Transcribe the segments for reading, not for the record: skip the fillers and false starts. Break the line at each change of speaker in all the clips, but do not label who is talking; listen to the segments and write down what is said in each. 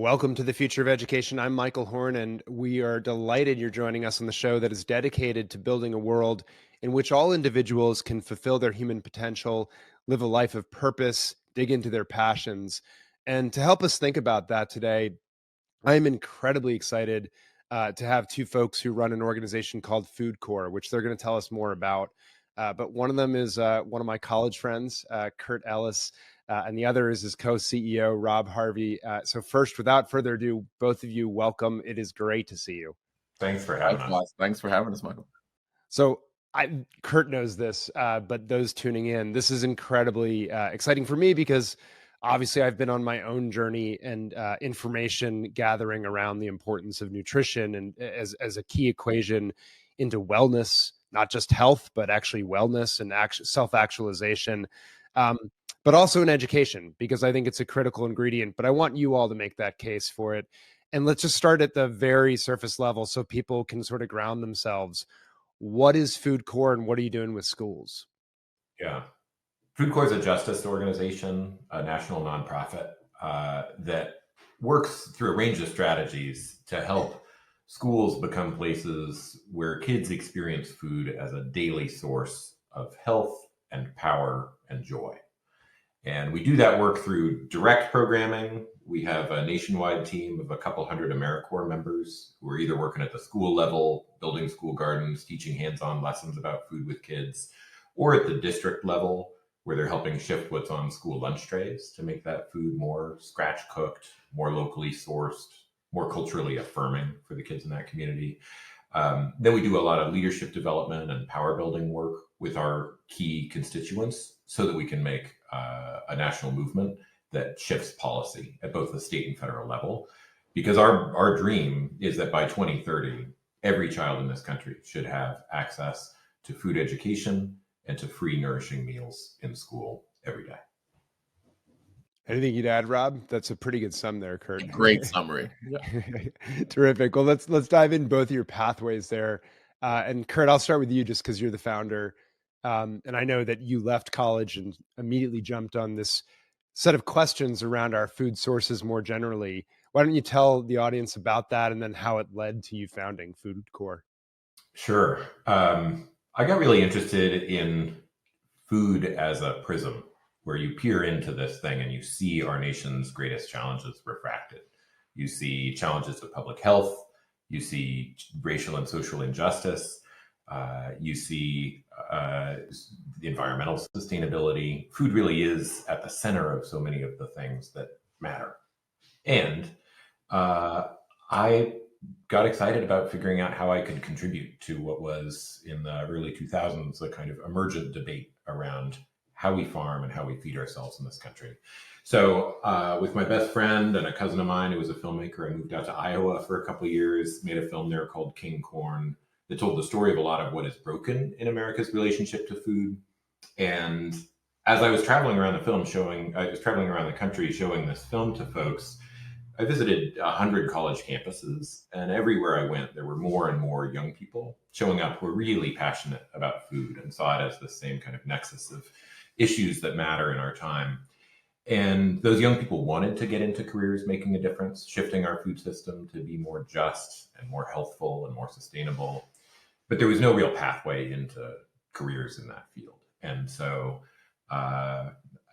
Welcome to the Future of Education. I'm Michael Horn, and we are delighted you're joining us on the show that is dedicated to building a world in which all individuals can fulfill their human potential, live a life of purpose, dig into their passions. And to help us think about that today, I am incredibly excited to have two folks who run an organization called FoodCorps, which they're going to tell us more about. But one of them is one of my college friends, Curt Ellis, and the other is his co-CEO, Rob Harvey. So first, without further ado, both of you, welcome. It is great to see you.
Thanks for having us.
Thanks for having us, Michael.
So Curt knows this, but those tuning in, this is incredibly exciting for me because obviously I've been on my own journey and information gathering around the importance of nutrition and as a key equation into wellness, not just health, but actually wellness and self-actualization, but also in education, because I think it's a critical ingredient. But I want you all to make that case for it. And let's just start at the very surface level so people can sort of ground themselves. What is FoodCorps and what are you doing with schools?
Yeah. FoodCorps is a justice organization, a national nonprofit that works through a range of strategies to help schools become places where kids experience food as a daily source of health and power and joy. And we do that work through direct programming. We have a nationwide team of a couple hundred AmeriCorps members who are either working at the school level, building school gardens, teaching hands-on lessons about food with kids, or at the district level, where they're helping shift what's on school lunch trays to make that food more scratch cooked, more locally sourced, more culturally affirming for the kids in that community. Then we do a lot of leadership development and power building work with our key constituents so that we can make a national movement that shifts policy at both the state and federal level. Because our dream is that by 2030, every child in this country should have access to food education and to free, nourishing meals in school every day.
Anything you'd add, Rob? That's a pretty good sum there, Curt.
Great summary. Yeah.
Terrific. Well, let's dive in both of your pathways there. And Curt, I'll start with you just because you're the founder. And I know that you left college and immediately jumped on this set of questions around our food sources more generally. Why don't you tell the audience about that and then how it led to you founding FoodCorps?
Sure. I got really interested in food as a prism, where you peer into this thing and you see our nation's greatest challenges refracted. You see challenges of public health, you see racial and social injustice, you see environmental sustainability. Food really is at the center of so many of the things that matter. And I got excited about figuring out how I could contribute to what was in the early 2000s, a kind of emergent debate around how we farm and how we feed ourselves in this country. So with my best friend and a cousin of mine who was a filmmaker, I moved out to Iowa for a couple of years, made a film there called King Corn that told the story of a lot of what is broken in America's relationship to food. And as I was traveling around the country showing this film to folks, I visited 100 college campuses, and everywhere I went, there were more and more young people showing up who were really passionate about food and saw it as the same kind of nexus of issues that matter in our time. And those young people wanted to get into careers making a difference, shifting our food system to be more just and more healthful and more sustainable. But there was no real pathway into careers in that field. And so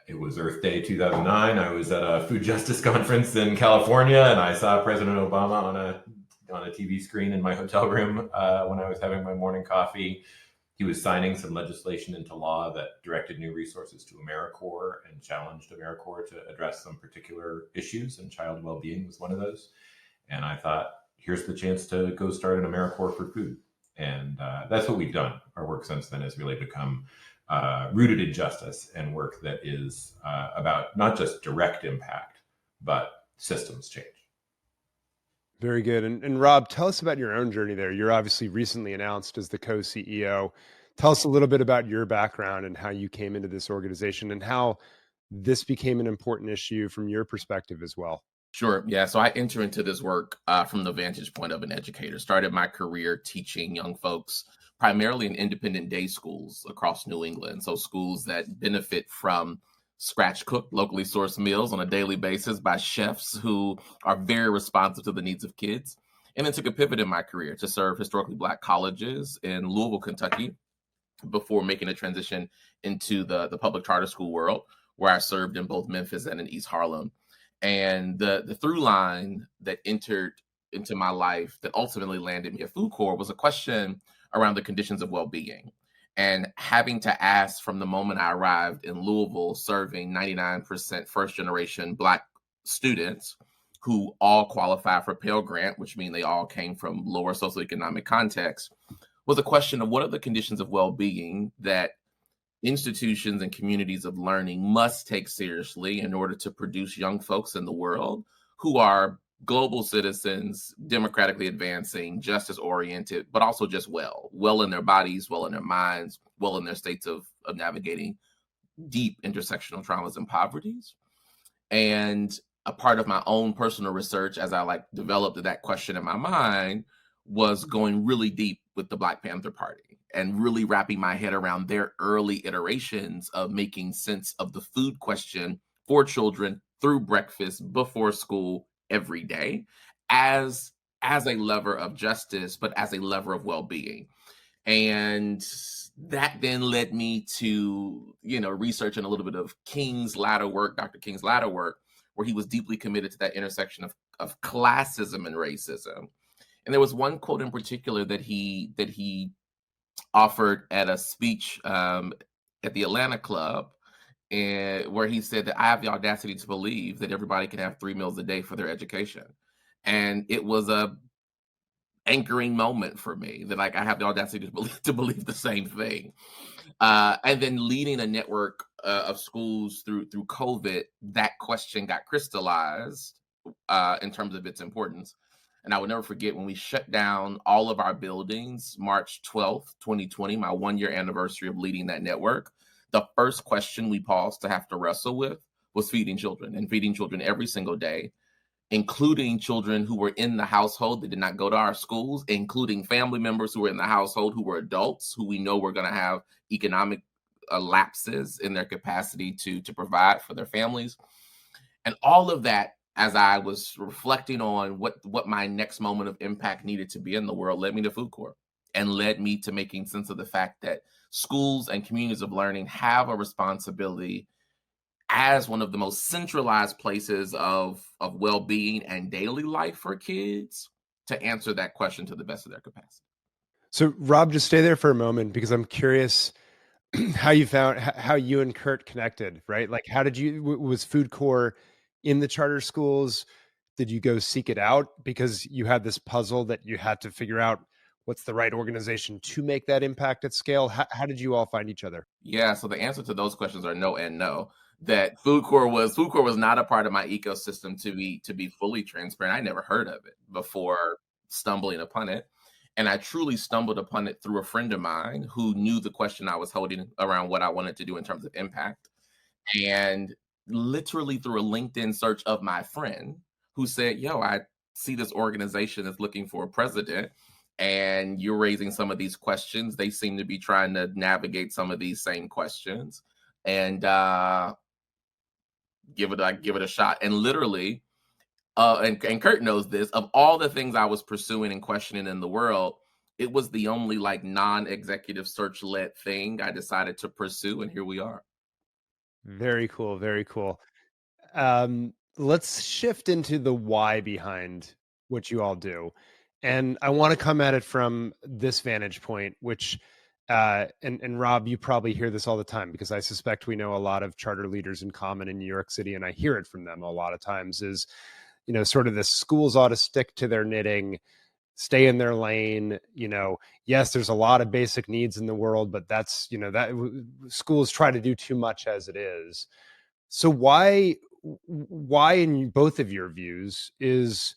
it was Earth Day 2009. I was at a food justice conference in California, and I saw President Obama on a TV screen in my hotel room when I was having my morning coffee. He was signing some legislation into law that directed new resources to AmeriCorps and challenged AmeriCorps to address some particular issues, and child well-being was one of those. And I thought, here's the chance to go start an AmeriCorps for food. And that's what we've done. Our work since then has really become rooted in justice and work that is about not just direct impact, but systems change.
Very good. And Rob, tell us about your own journey there. You're obviously recently announced as the co-CEO. Tell us a little bit about your background and how you came into this organization and how this became an important issue from your perspective as well.
Sure. Yeah. So I enter into this work from the vantage point of an educator. Started my career teaching young folks primarily in independent day schools across New England. So schools that benefit from scratch cooked, locally sourced meals on a daily basis by chefs who are very responsive to the needs of kids. And then took a pivot in my career to serve historically Black colleges in Louisville, Kentucky, before making a transition into the public charter school world, where I served in both Memphis and in East Harlem. And the through line that entered into my life that ultimately landed me at FoodCorps was a question around the conditions of well-being. And having to ask from the moment I arrived in Louisville, serving 99% first-generation Black students who all qualify for Pell Grant, which means they all came from lower socioeconomic contexts, was a question of what are the conditions of well-being that institutions and communities of learning must take seriously in order to produce young folks in the world who are global citizens, democratically advancing, justice oriented, but also just well in their bodies, well in their minds, well in their states of navigating deep intersectional traumas and poverties. And a part of my own personal research as I developed that question in my mind was going really deep with the Black Panther Party and really wrapping my head around their early iterations of making sense of the food question for children through breakfast, before school, every day, as a lever of justice, but as a lever of well-being. And that then led me to, researching a little bit of Dr. King's latter work, where he was deeply committed to that intersection of classism and racism. And there was one quote in particular that he offered at a speech at the Atlanta Club, where he said that I have the audacity to believe that everybody can have 3 meals a day for their education. And it was a anchoring moment for me that I have the audacity to believe the same thing. And then leading a network of schools through COVID, that question got crystallized in terms of its importance. And I will never forget when we shut down all of our buildings, March 12th, 2020, my 1-year anniversary of leading that network. The first question we paused to have to wrestle with was feeding children, and feeding children every single day, including children who were in the household that did not go to our schools, including family members who were in the household who were adults, who we know were going to have economic lapses in their capacity to provide for their families. And all of that, as I was reflecting on what my next moment of impact needed to be in the world, led me to FoodCorps and led me to making sense of the fact that schools and communities of learning have a responsibility as one of the most centralized places of well-being and daily life for kids to answer that question to the best of their capacity.
So Rob, just stay there for a moment, because I'm curious how you and Curt connected, right? Like, how did was FoodCorps in the charter schools? Did you go seek it out because you had this puzzle that you had to figure out what's the right organization to make that impact at scale? How did you all find each other?
Yeah, so the answer to those questions are no and no. That FoodCorps was not a part of my ecosystem, to be fully transparent. I never heard of it before stumbling upon it. And I truly stumbled upon it through a friend of mine who knew the question I was holding around what I wanted to do in terms of impact. And literally through a LinkedIn search of my friend who said, yo, I see this organization that's looking for a president, and you're raising some of these questions. They seem to be trying to navigate some of these same questions, and give it a shot. And literally, and Curt knows this, of all the things I was pursuing and questioning in the world, it was the only non-executive search led thing I decided to pursue. And here we are.
Very cool. Very cool. Let's shift into the why behind what you all do. And I want to come at it from this vantage point, which, and Rob, you probably hear this all the time, because I suspect we know a lot of charter leaders in common in New York City, and I hear it from them a lot of times, is, sort of the schools ought to stick to their knitting, stay in their lane. Yes, there's a lot of basic needs in the world, but that's, that schools try to do too much as it is. So why in both of your views is,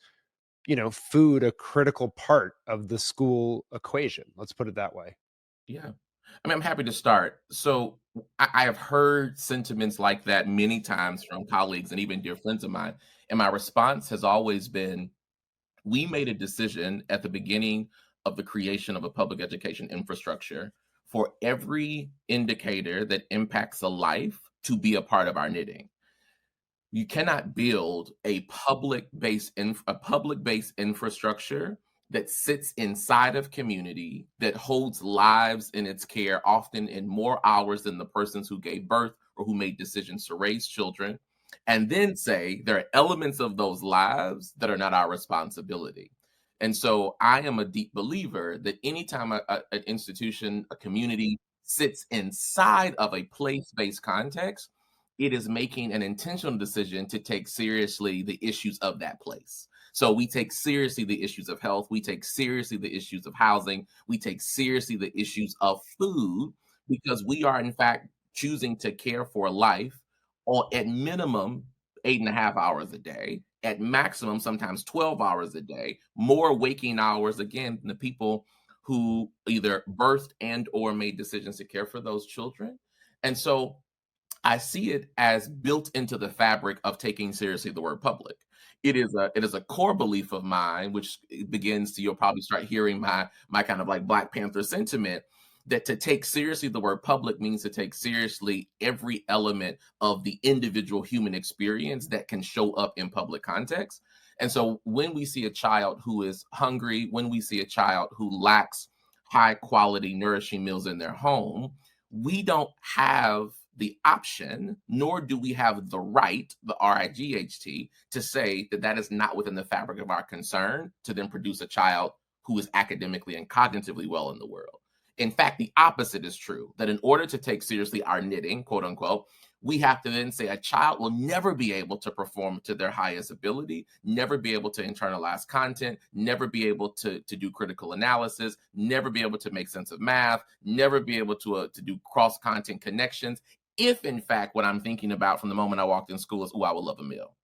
food a critical part of the school equation? Let's put it that way.
Yeah. I'm happy to start. So I have heard sentiments like that many times from colleagues and even dear friends of mine. And my response has always been, we made a decision at the beginning of the creation of a public education infrastructure for every indicator that impacts a life to be a part of our knitting. You cannot build a public-based infrastructure that sits inside of community, that holds lives in its care, often in more hours than the persons who gave birth or who made decisions to raise children, and then say there are elements of those lives that are not our responsibility. And so I am a deep believer that anytime an institution, a community sits inside of a place-based context, it is making an intentional decision to take seriously the issues of that place. So we take seriously the issues of health, we take seriously the issues of housing, we take seriously the issues of food, because we are in fact choosing to care for life, or at minimum 8.5 hours a day, at maximum sometimes 12 hours a day, more waking hours again than the people who either birthed and or made decisions to care for those children. And so I see it as built into the fabric of taking seriously the word public. It is a core belief of mine, which begins to, you'll probably start hearing my kind of like Black Panther sentiment, that to take seriously the word public means to take seriously every element of the individual human experience that can show up in public context. And so when we see a child who is hungry, when we see a child who lacks high quality nourishing meals in their home, we don't have the option, nor do we have the right, the RIGHT, to say that that is not within the fabric of our concern to then produce a child who is academically and cognitively well in the world. In fact, the opposite is true, that in order to take seriously our knitting, quote unquote, we have to then say a child will never be able to perform to their highest ability, never be able to internalize content, never be able to do critical analysis, never be able to make sense of math, never be able to do cross-content connections, if in fact what I'm thinking about from the moment I walked in school is, oh, I would love a meal.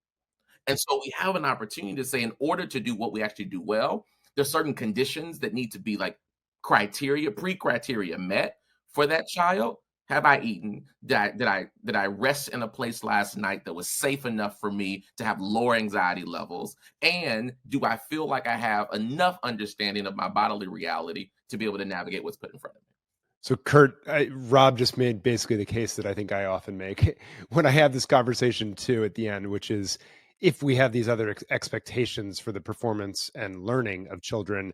And so we have an opportunity to say, in order to do what we actually do well, there's certain conditions that need to be like pre-criteria met for that child. Have I eaten? Did I rest in a place last night that was safe enough for me to have lower anxiety levels? And do I feel like I have enough understanding of my bodily reality to be able to navigate what's put in front of me?
So Curt, Rob just made basically the case that I think I often make when I have this conversation too at the end, which is if we have these other expectations for the performance and learning of children,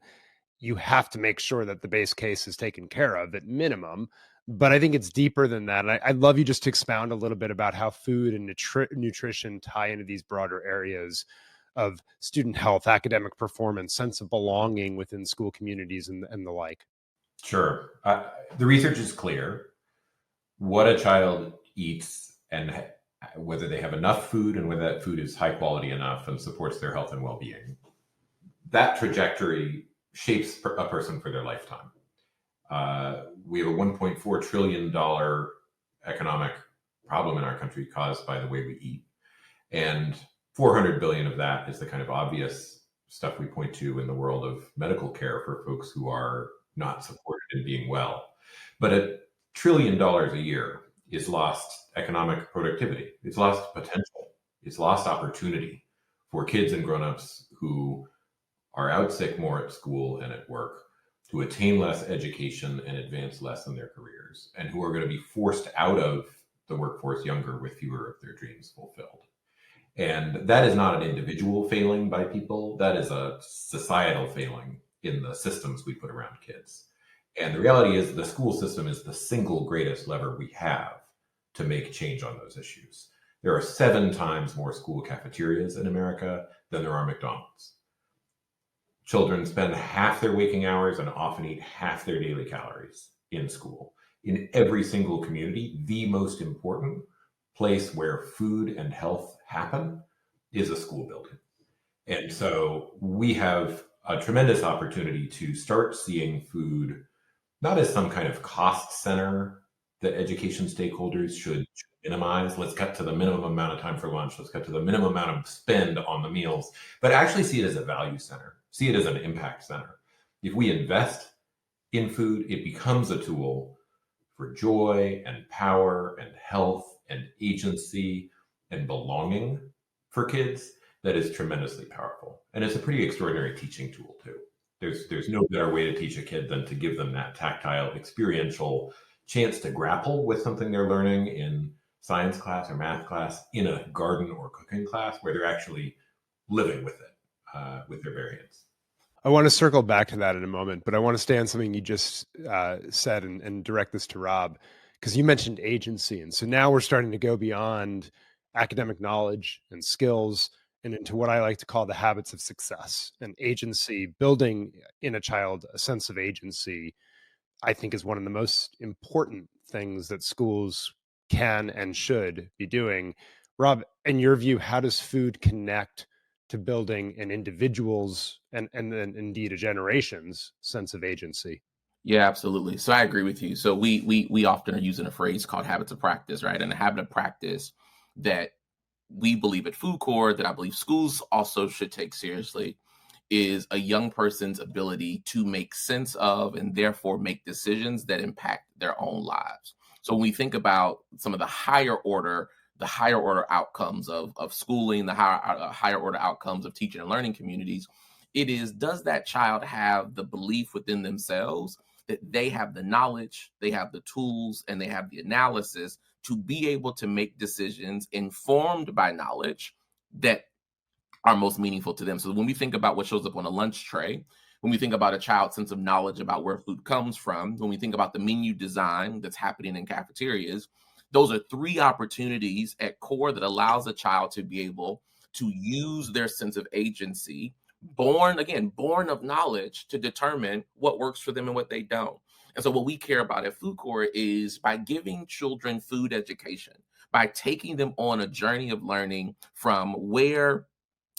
you have to make sure that the base case is taken care of at minimum. But I think it's deeper than that. And I'd love you just to expound a little bit about how food and nutrition tie into these broader areas of student health, academic performance, sense of belonging within school communities and the like.
Sure. The research is clear. What a child eats and whether they have enough food and whether that food is high quality enough and supports their health and well-being, that trajectory shapes a person for their lifetime. We have a $1.4 trillion economic problem in our country caused by the way we eat. And 400 billion of that is the kind of obvious stuff we point to in the world of medical care for folks who are not supported in being well. But $1 trillion a year is lost economic productivity. It's lost potential. It's lost opportunity for kids and grownups who are out sick more at school and at work, to attain less education and advance less in their careers, and who are going to be forced out of the workforce younger with fewer of their dreams fulfilled. And that is not an individual failing by people. That is a societal failing in the systems we put around kids. And the reality is the school system is the single greatest lever we have to make change on those issues. There are 7 times more school cafeterias in America than there are McDonald's. Children spend half their waking hours and often eat half their daily calories in school. In every single community, the most important place where food and health happen is a school building. And so we have a tremendous opportunity to start seeing food not as some kind of cost center that education stakeholders should minimize. Let's cut to the minimum amount of time for lunch. Let's cut to the minimum amount of spend on the meals, but actually see it as a value center. See it as an impact center. If we invest in food, it becomes a tool for joy and power and health and agency and belonging for kids that is tremendously powerful. And it's a pretty extraordinary teaching tool too. There's no better way to teach a kid than to give them that tactile, experiential chance to grapple with something they're learning in science class or math class, in a garden or cooking class, where they're actually living with it, with their variants.
I want to circle back to that in a moment, but I want to stay on something you just said and direct this to Rob, because you mentioned agency. And so now we're starting to go beyond academic knowledge and skills and into what I like to call the habits of success. And agency, building in a child a sense of agency, I think is one of the most important things that schools can and should be doing. Rob, in your view, how does food connect to building an individual's and then indeed a generation's sense of agency?
Yeah, absolutely. So I agree with you. So we often are using a phrase called habits of practice, right? And a habit of practice that we believe at FoodCorps, that I believe schools also should take seriously, is a young person's ability to make sense of and therefore make decisions that impact their own lives. So when we think about some of the higher order outcomes of schooling, the higher order outcomes of teaching and learning communities, it is, does that child have the belief within themselves that they have the knowledge, they have the tools, and they have the analysis to be able to make decisions informed by knowledge that are most meaningful to them. So when we think about what shows up on a lunch tray, when we think about a child's sense of knowledge about where food comes from, when we think about the menu design that's happening in cafeterias, those are three opportunities at core that allows a child to be able to use their sense of agency, born of knowledge, to determine what works for them and what they don't. And so what we care about at FoodCorps is, by giving children food education, by taking them on a journey of learning from where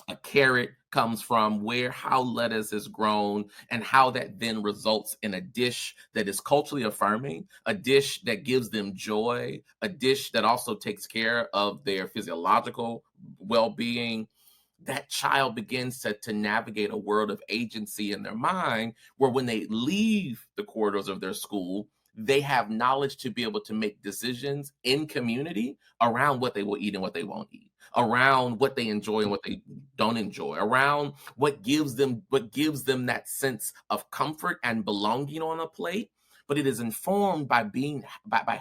a carrot comes from, how lettuce is grown, and how that then results in a dish that is culturally affirming, a dish that gives them joy, a dish that also takes care of their physiological well-being. That child begins to navigate a world of agency in their mind, where when they leave the corridors of their school, they have knowledge to be able to make decisions in community around what they will eat and what they won't eat, around what they enjoy and what they don't enjoy, around what gives them that sense of comfort and belonging on a plate. But it is informed by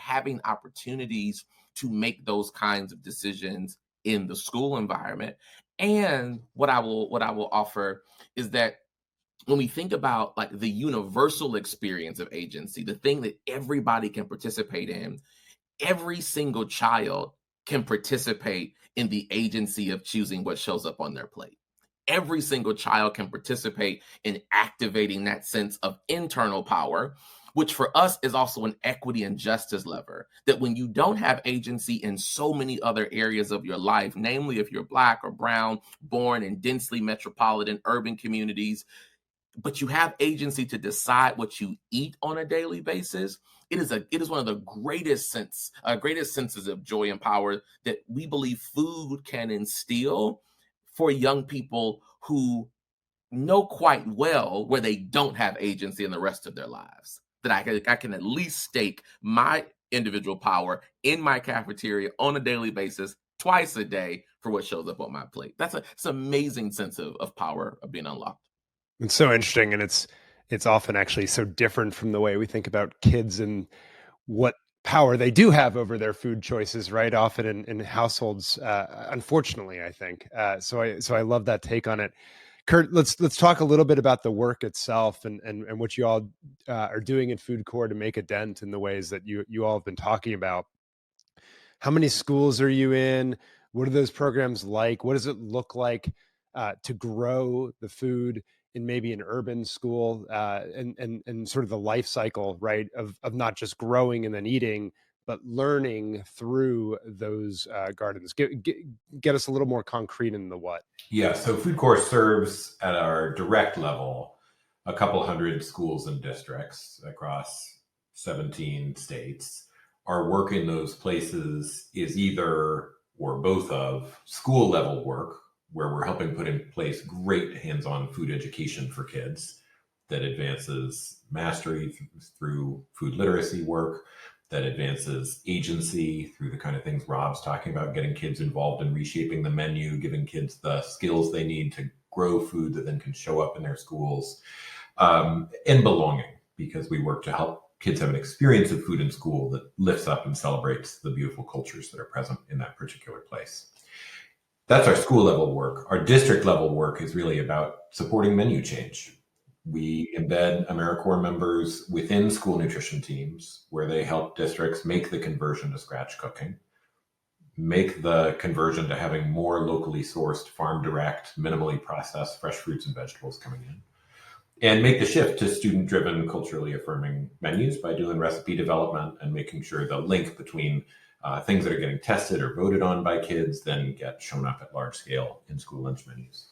having opportunities to make those kinds of decisions in the school environment. And what I will offer is that when we think about like the universal experience of agency, the thing that everybody can participate in, every single child can participate in the agency of choosing what shows up on their plate. Every single child can participate in activating that sense of internal power, which for us is also an equity and justice lever. That when you don't have agency in so many other areas of your life, namely if you're Black or brown, born in densely metropolitan urban communities, but you have agency to decide what you eat on a daily basis, it is one of the greatest senses of joy and power that we believe food can instill for young people who know quite well where they don't have agency in the rest of their lives. That I can at least stake my individual power in my cafeteria on a daily basis, twice a day, for what shows up on my plate. It's an amazing sense of power of being unlocked.
It's so interesting, and it's often actually so different from the way we think about kids and what power they do have over their food choices, right? Often in households, unfortunately, I think. So I love that take on it. Curt, let's talk a little bit about the work itself and what you all are doing in FoodCorps to make a dent in the ways that you all have been talking about. How many schools are you in? What are those programs like? What does it look like to grow the food in maybe an urban school, and sort of the life cycle, right, of not just growing and then eating, but learning through those gardens? Get us a little more concrete in the what.
Yeah, so FoodCorps serves at our direct level a couple hundred schools and districts across 17 states. Our work in those places is either or both of school level work, where we're helping put in place great hands-on food education for kids that advances mastery through food literacy work, that advances agency through the kind of things Rob's talking about, getting kids involved in reshaping the menu, giving kids the skills they need to grow food that then can show up in their schools. and belonging, because we work to help kids have an experience of food in school that lifts up and celebrates the beautiful cultures that are present in that particular place. That's our school level work. Our district level work is really about supporting menu change. We embed AmeriCorps members within school nutrition teams where they help districts make the conversion to scratch cooking, make the conversion to having more locally sourced, farm direct, minimally processed fresh fruits and vegetables coming in, and make the shift to student-driven, culturally affirming menus by doing recipe development and making sure the link between things that are getting tested or voted on by kids then get shown up at large scale in school lunch menus.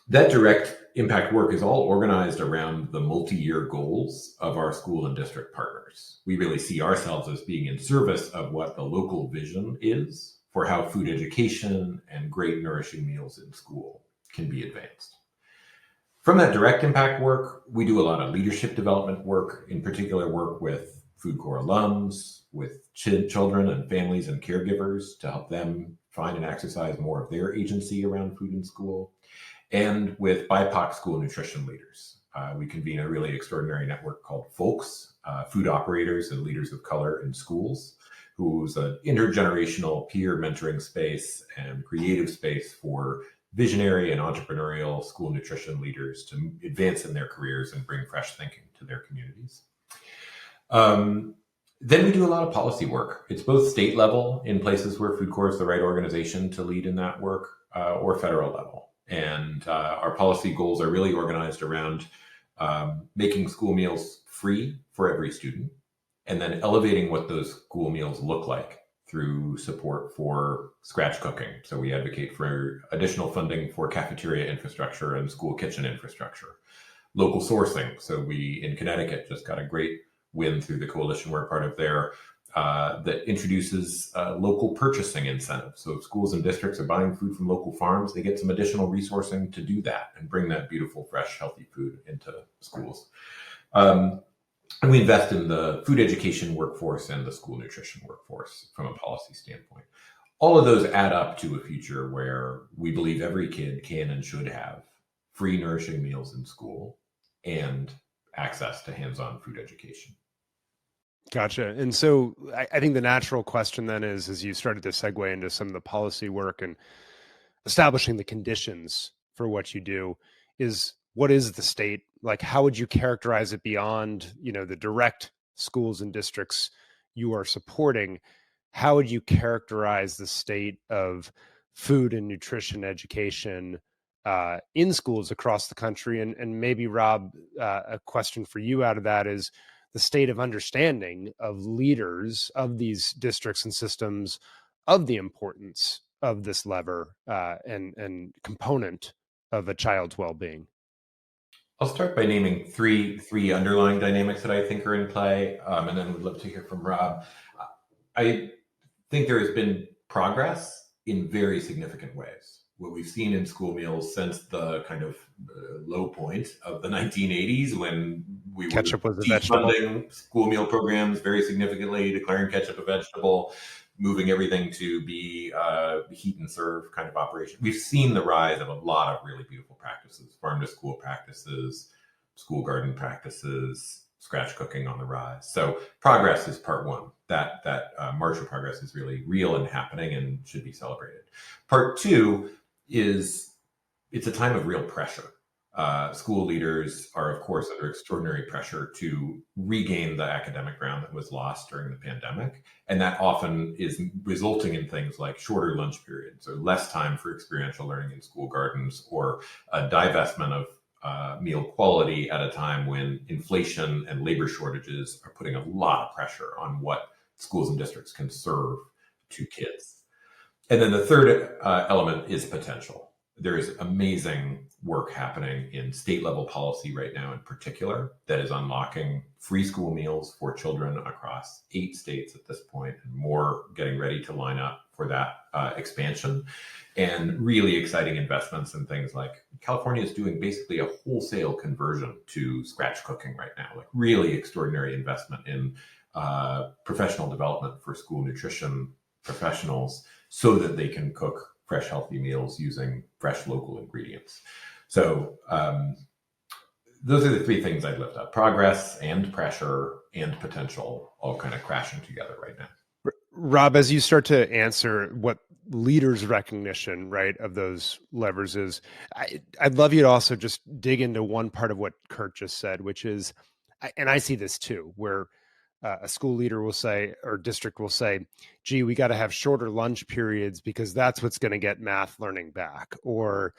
That direct impact work is all organized around the multi-year goals of our school and district partners. We really see ourselves as being in service of what the local vision is for how food education and great nourishing meals in school can be advanced. From that direct impact work, we do a lot of leadership development work, in particular work with FoodCorps alums, with children and families and caregivers to help them find and exercise more of their agency around food in school, and with BIPOC school nutrition leaders. We convene a really extraordinary network called FoodCorps, Food Operators and Leaders of Color in Schools, who's an intergenerational peer mentoring space and creative space for visionary and entrepreneurial school nutrition leaders to advance in their careers and bring fresh thinking to their communities. Then we do a lot of policy work. It's both state level in places where FoodCorps is the right organization to lead in that work, or federal level. And our policy goals are really organized around making school meals free for every student, and then elevating what those school meals look like through support for scratch cooking. So we advocate for additional funding for cafeteria infrastructure and school kitchen infrastructure. Local sourcing. So we, in Connecticut, just got a great win through the coalition we're part of there that introduces local purchasing incentives. So if schools and districts are buying food from local farms, they get some additional resourcing to do that and bring that beautiful, fresh, healthy food into schools. And we invest in the food education workforce and the school nutrition workforce from a policy standpoint. All of those add up to a future where we believe every kid can and should have free, nourishing meals in school and access to hands-on food education.
Gotcha. And so I think the natural question then is, as you started to segue into some of the policy work and establishing the conditions for what you do, is what is the state? Like, how would you characterize it beyond, the direct schools and districts you are supporting? How would you characterize the state of food and nutrition education in schools across the country? And maybe, Rob, a question for you out of that is the state of understanding of leaders of these districts and systems of the importance of this lever and component of a child's well-being.
I'll start by naming three underlying dynamics that I think are in play, and then we'd love to hear from Rob. I think there has been progress in very significant ways. What we've seen in school meals since the kind of low point of the 1980s, when we were defunding school meal programs very significantly, declaring ketchup a vegetable, moving everything to be heat and serve kind of operation. We've seen the rise of a lot of really beautiful practices, farm to school practices, school garden practices, scratch cooking on the rise. So progress is part one. That march of progress is really real and happening and should be celebrated. Part two is it's a time of real pressure. School leaders are, of course, under extraordinary pressure to regain the academic ground that was lost during the pandemic. And that often is resulting in things like shorter lunch periods or less time for experiential learning in school gardens, or a divestment of meal quality at a time when inflation and labor shortages are putting a lot of pressure on what schools and districts can serve to kids. And then the third element is potential. There is amazing work happening in state level policy right now in particular that is unlocking free school meals for children across 8 states at this point, and more getting ready to line up for that expansion. And really exciting investments in things like California is doing basically a wholesale conversion to scratch cooking right now, like really extraordinary investment in professional development for school nutrition professionals so that they can cook fresh, healthy meals using fresh local ingredients. So those are the three things I'd lift up: progress and pressure and potential, all kind of crashing together right now.
Rob, as you start to answer what leaders' recognition, right, of those levers is, I'd love you to also just dig into one part of what Curt just said, which is, and I see this too, where a school leader will say, or district will say, gee, we got to have shorter lunch periods because that's what's going to get math learning back. Or,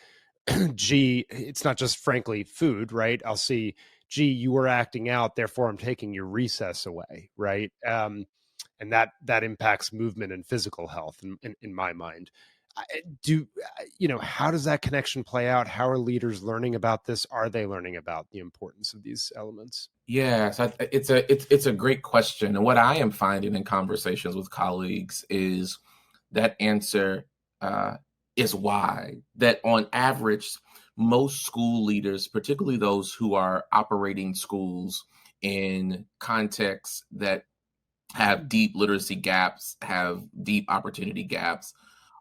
gee, it's not just frankly food, right? I'll see, gee, you were acting out, therefore I'm taking your recess away, right? And that impacts movement and physical health in my mind. How does that connection play out? How are leaders learning about this? Are they learning about the importance of these elements?
Yes, it's a great question. And what I am finding in conversations with colleagues is that answer is why. That on average, most school leaders, particularly those who are operating schools in contexts that have deep literacy gaps, have deep opportunity gaps,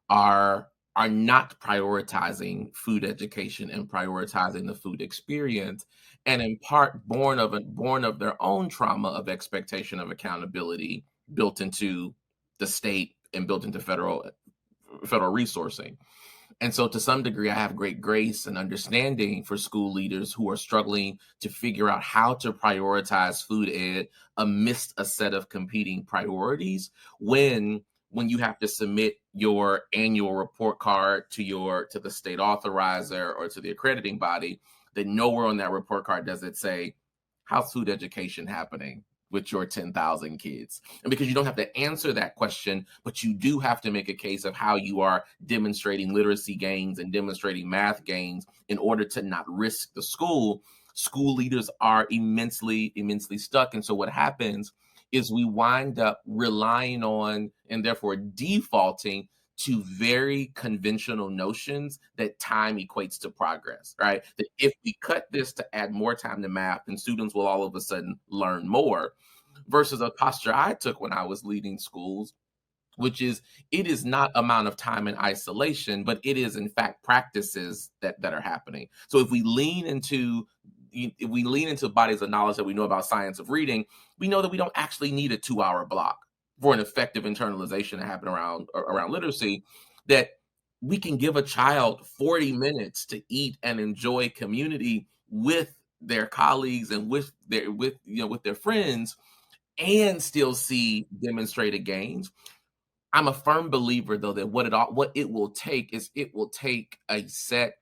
are not prioritizing food education and prioritizing the food experience, and in part born of their own trauma of expectation of accountability built into the state and built into federal resourcing. And so to some degree, I have great grace and understanding for school leaders who are struggling to figure out how to prioritize food ed amidst a set of competing priorities when you have to submit your annual report card to the state authorizer or to the accrediting body, that nowhere on that report card does it say, how's food education happening with your 10,000 kids? And because you don't have to answer that question, but you do have to make a case of how you are demonstrating literacy gains and demonstrating math gains in order to not risk the school leaders are immensely stuck. And so what happens is we wind up relying on and therefore defaulting to very conventional notions that time equates to progress, right? That if we cut this to add more time to math, then students will all of a sudden learn more, versus a posture I took when I was leading schools, which is it is not amount of time in isolation, but it is in fact practices that are happening. So if we lean into bodies of knowledge that we know about science of reading, we know that we don't actually need a 2-hour block for an effective internalization to happen around literacy, that we can give a child 40 minutes to eat and enjoy community with their colleagues and with their friends and still see demonstrated gains. I'm a firm believer, though, that what it will take a set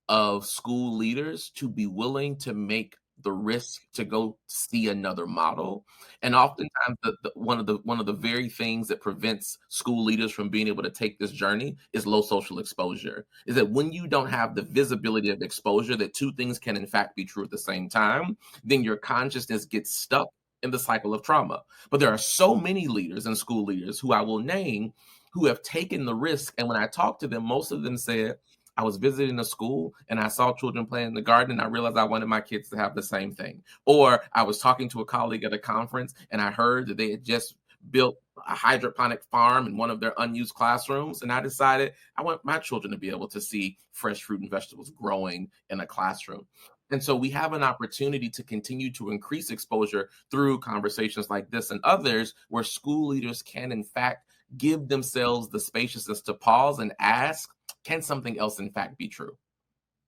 of school leaders to be willing to make the risk to go see another model. And oftentimes, one of the very things that prevents school leaders from being able to take this journey is low social exposure. Is that when you don't have the visibility of exposure that two things can in fact be true at the same time, then your consciousness gets stuck in the cycle of trauma. But there are so many leaders and school leaders who I will name who have taken the risk. And when I talk to them, most of them said, I was visiting a school and I saw children playing in the garden and I realized I wanted my kids to have the same thing. Or I was talking to a colleague at a conference and I heard that they had just built a hydroponic farm in one of their unused classrooms. And I decided I want my children to be able to see fresh fruit and vegetables growing in a classroom. And so we have an opportunity to continue to increase exposure through conversations like this and others, where school leaders can in fact give themselves the spaciousness to pause and ask, can something else in fact be true?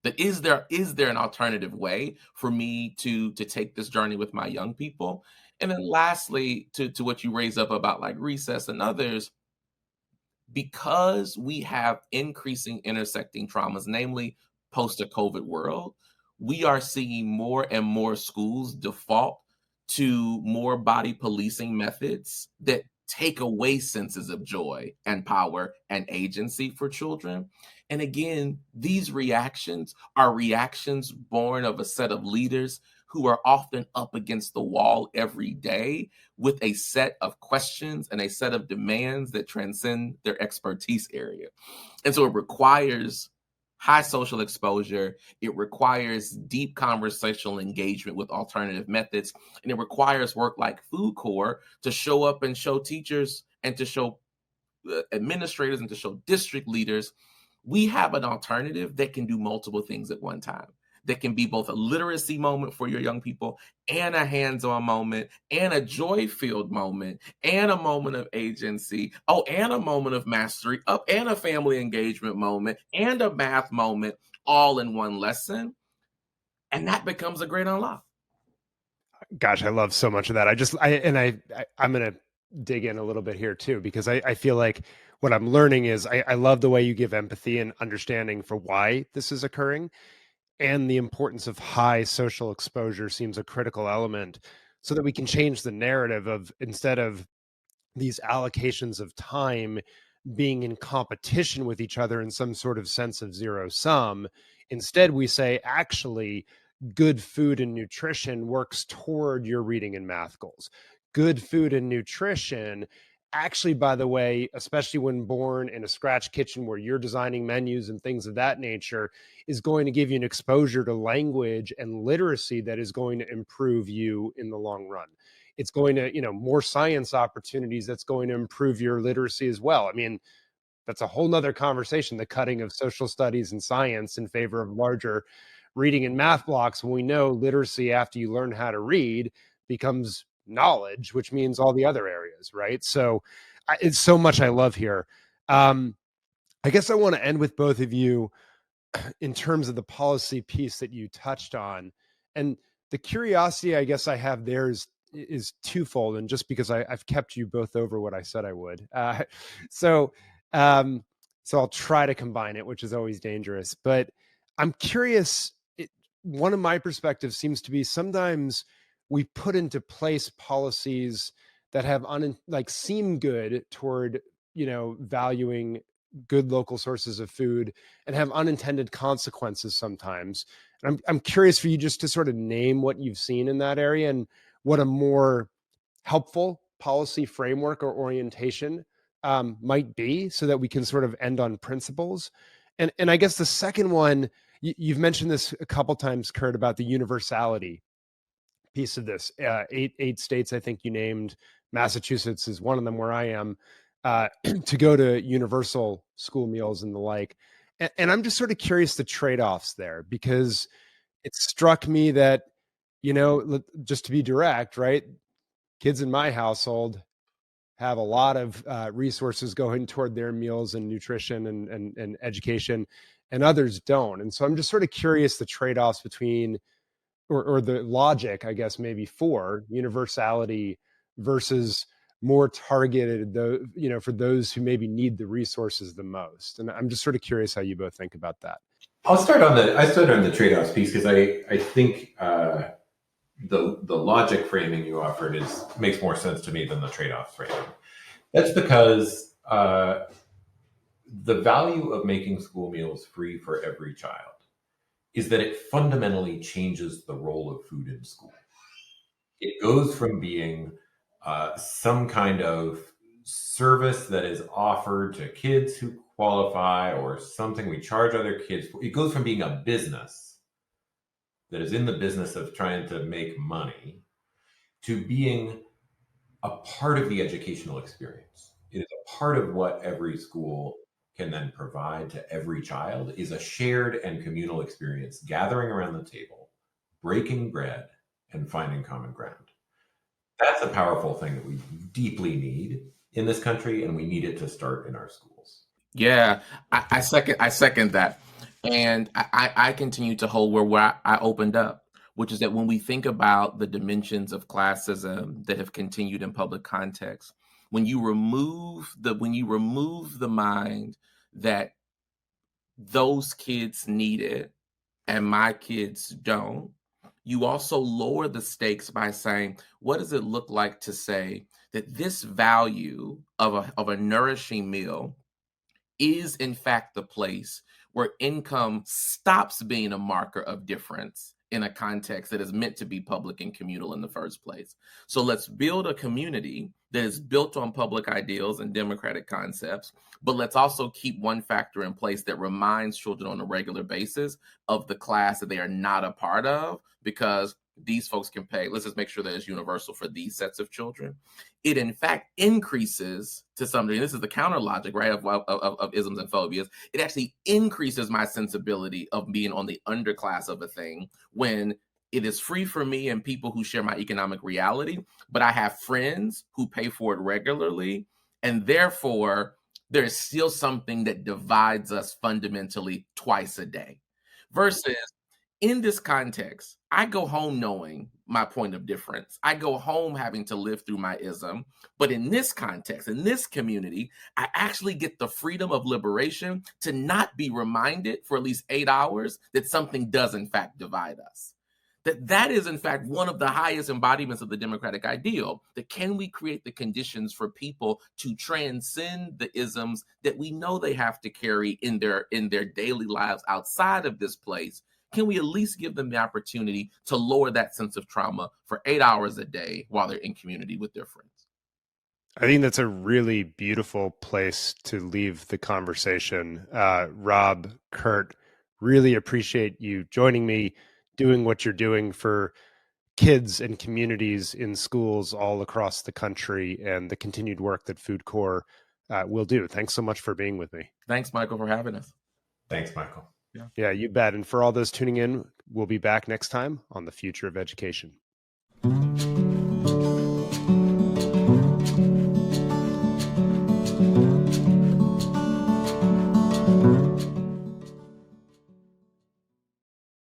That is there an alternative way for me to take this journey with my young people? And then lastly, to what you raised up about like recess and others, because we have increasing intersecting traumas, namely post a COVID world, we are seeing more and more schools default to more body policing methods that take away senses of joy and power and agency for children. And again, these reactions are reactions born of a set of leaders who are often up against the wall every day with a set of questions and a set of demands that transcend their expertise area. And so it requires high social exposure. It requires deep conversational engagement with alternative methods. And it requires work like FoodCorps to show up and show teachers and to show administrators and to show district leaders we have an alternative that can do multiple things at one time. That can be both a literacy moment for your young people and a hands-on moment and a joy-filled moment and a moment of agency. Oh, and a moment of mastery, up and a family engagement moment and a math moment all in one lesson. And that becomes a great unlock.
Gosh, I love so much of that. I'm going to dig in a little bit here too, because I feel like what I'm learning is I love the way you give empathy and understanding for why this is occurring. And the importance of high social exposure seems a critical element so that we can change the narrative of, instead of these allocations of time being in competition with each other in some sort of sense of zero sum, instead we say, actually, good food and nutrition works toward your reading and math goals. Good food and nutrition, actually, by the way, especially when born in a scratch kitchen where you're designing menus and things of that nature, is going to give you an exposure to language and literacy that is going to improve you in the long run. It's going to, more science opportunities, that's going to improve your literacy as well. I mean, that's a whole nother conversation, the cutting of social studies and science in favor of larger reading and math blocks, when we know literacy, after you learn how to read, becomes knowledge, which means all the other areas, right? So it's so much I love here. I guess I want to end with both of you in terms of the policy piece that you touched on. And the curiosity I guess I have there is twofold, and just because I've kept you both over what I said I would. So I'll try to combine it, which is always dangerous. But I'm curious, one of my perspectives seems to be sometimes we put into place policies that have seem good toward, valuing good local sources of food, and have unintended consequences sometimes. And I'm curious for you just to sort of name what you've seen in that area and what a more helpful policy framework or orientation might be, so that we can sort of end on principles. And I guess the second one, you've mentioned this a couple times, Curt, about the universality piece of this. Eight states, I think you named. Massachusetts is one of them, where I am, to go to universal school meals and the like. And I'm just sort of curious the trade-offs there, because it struck me that, just to be direct, right? Kids in my household have a lot of resources going toward their meals and nutrition and education, and others don't. And so I'm just sort of curious the trade-offs between, or the logic, I guess, maybe for universality versus more targeted, for those who maybe need the resources the most. And I'm just sort of curious how you both think about that.
I start on the trade-offs piece, because I think the logic framing you offered makes more sense to me than the trade-off framing. That's because the value of making school meals free for every child is that it fundamentally changes the role of food in school. It goes from being some kind of service that is offered to kids who qualify, or something we charge other kids for. It goes from being a business that is in the business of trying to make money to being a part of the educational experience. It is a part of what every school can then provide to every child, is a shared and communal experience, gathering around the table, breaking bread, and finding common ground. That's a powerful thing that we deeply need in this country, and we need it to start in our schools.
Yeah, I second that. And I continue to hold where I opened up, which is that when we think about the dimensions of classism that have continued in public context, when you remove the mind that those kids need it and my kids don't, you also lower the stakes by saying, what does it look like to say that this value of a nourishing meal is in fact the place where income stops being a marker of difference in a context that is meant to be public and communal in the first place. So let's build a community that is built on public ideals and democratic concepts, but let's also keep one factor in place that reminds children on a regular basis of the class that they are not a part of, because these folks can pay. Let's just make sure that it's universal for these sets of children. It in fact increases to some degree. This is the counter logic, right, of isms and phobias. It actually increases my sensibility of being on the underclass of a thing when it is free for me and people who share my economic reality, but I have friends who pay for it regularly, and therefore there is still something that divides us fundamentally twice a day. Versus in this context, I go home knowing my point of difference. I go home having to live through my ism. But in this context, in this community, I actually get the freedom of liberation to not be reminded for at least 8 hours that something does in fact divide us. That is, in fact, one of the highest embodiments of the democratic ideal. That can we create the conditions for people to transcend the isms that we know they have to carry in their daily lives outside of this place? Can we at least give them the opportunity to lower that sense of trauma for 8 hours a day while they're in community with their friends?
I think that's a really beautiful place to leave the conversation. Rob, Curt, really appreciate you joining me, doing what you're doing for kids and communities in schools all across the country, and the continued work that FoodCorps will do. Thanks so much for being with me.
Thanks, Michael, for having us.
Thanks, Michael.
Yeah, you bet. And for all those tuning in, we'll be back next time on The Future of Education.